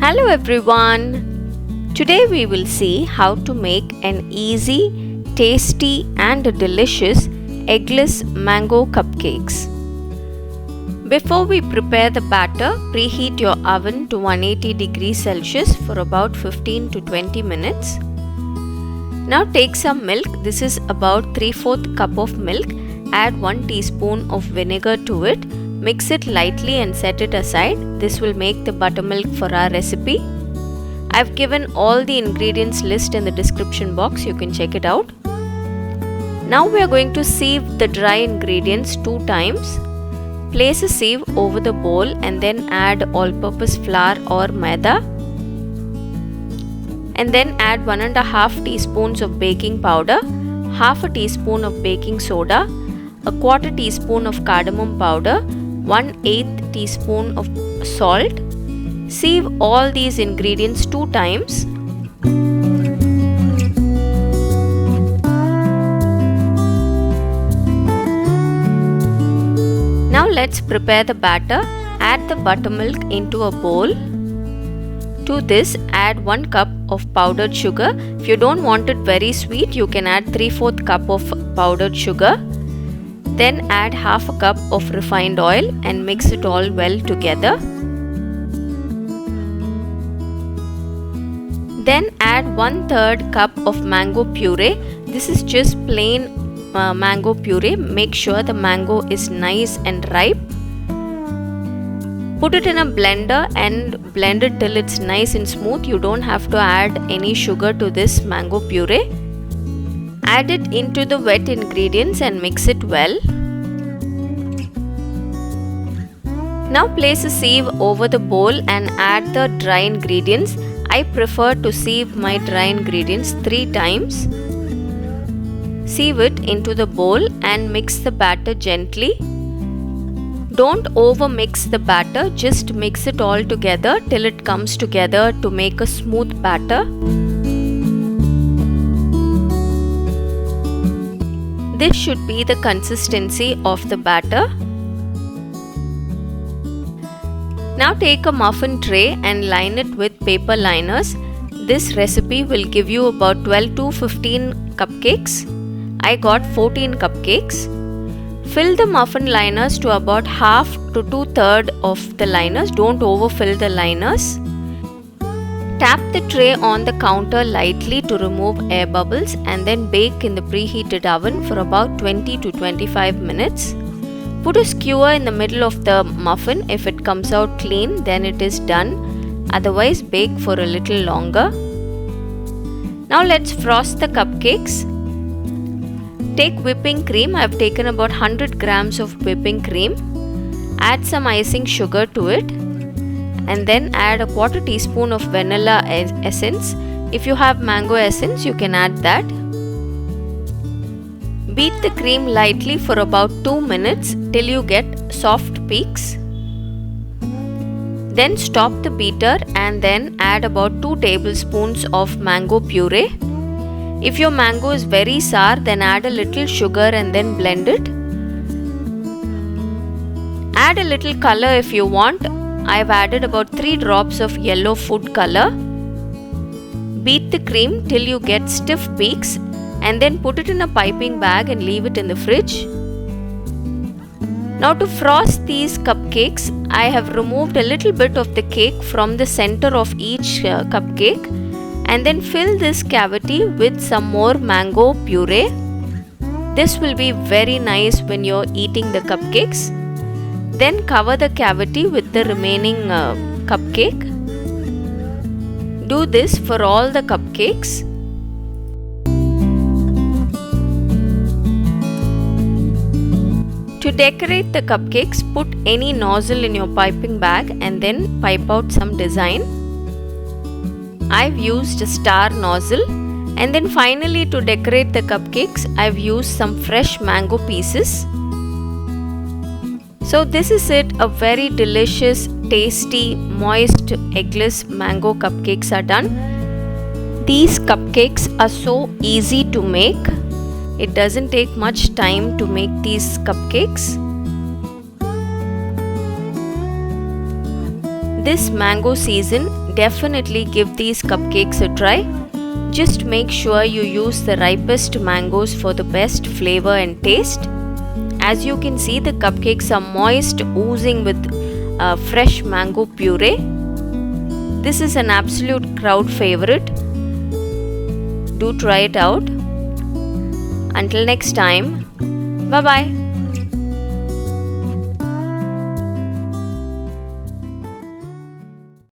Hello everyone! Today we will see how to make an easy, tasty and delicious eggless mango cupcakes. Before we prepare the batter, preheat your oven to 180 degrees Celsius for about 15 to 20 minutes. Now take some milk, this is about 3/4 cup of milk. Add 1 teaspoon of vinegar to it. Mix it lightly and set it aside. This will make the buttermilk for our recipe. I've given all the ingredients list in the description box, you can check it out. Now we are going to sieve the dry ingredients 2 times. Place a sieve over the bowl and then add all-purpose flour or Maida. And then add 1.5 teaspoons of baking powder, half a teaspoon of baking soda, a 1/4 teaspoon of cardamom powder, 1/8 teaspoon of salt. Sieve all these ingredients 2 times. Now let's prepare the batter. Add the buttermilk into a bowl. To this, add 1 cup of powdered sugar. If you don't want it very sweet, you can add 3/4 cup of powdered sugar. Then add half a cup of refined oil and mix it all well together. Then add 1/3 cup of mango puree. This is just plain mango puree. Make sure the mango is nice and ripe. Put it in a blender and blend it till it's nice and smooth. You don't have to add any sugar to this mango puree. Add it into the wet ingredients and mix it well. Now place a sieve over the bowl and add the dry ingredients. I prefer to sieve my dry ingredients 3 times. Sieve it into the bowl and mix the batter gently. Don't over mix the batter, just mix it all together till it comes together to make a smooth batter. This should be the consistency of the batter. Now take a muffin tray and line it with paper liners. This recipe will give you about 12 to 15 cupcakes. I got 14 cupcakes. Fill the muffin liners to about half to 2/3 of the liners. Don't overfill the liners. Tap the tray on the counter lightly to remove air bubbles and then bake in the preheated oven for about 20 to 25 minutes. Put a skewer in the middle of the muffin. If it comes out clean, then it is done. Otherwise, bake for a little longer. Now let's frost the cupcakes. Take whipping cream. I have taken about 100 grams of whipping cream. Add some icing sugar to it. And then add a 1/4 teaspoon of vanilla essence. If you have mango essence, you can add that. Beat the cream lightly for about 2 minutes till you get soft peaks. Then stop the beater and then add about 2 tablespoons of mango puree. If your mango is very sour, then add a little sugar and then blend it. Add a little color if you want. I've added about 3 drops of yellow food color. Beat the cream till you get stiff peaks and then put it in a piping bag and leave it in the fridge. Now to frost these cupcakes, I have removed a little bit of the cake from the center of each cupcake and then fill this cavity with some more mango puree. This will be very nice when you're eating the cupcakes. Then cover the cavity with the remaining cupcake. Do this for all the cupcakes. To decorate the cupcakes, put any nozzle in your piping bag and then pipe out some design. I've used a star nozzle. And then finally, to decorate the cupcakes, I've used some fresh mango pieces. So this is it, a very delicious, tasty, moist, eggless mango cupcakes are done. These cupcakes are so easy to make. It doesn't take much time to make these cupcakes. This mango season, definitely give these cupcakes a try. Just make sure you use the ripest mangoes for the best flavor and taste. As you can see, the cupcakes are moist, oozing with fresh mango puree. This is an absolute crowd favorite. Do try it out. Until next time, bye bye.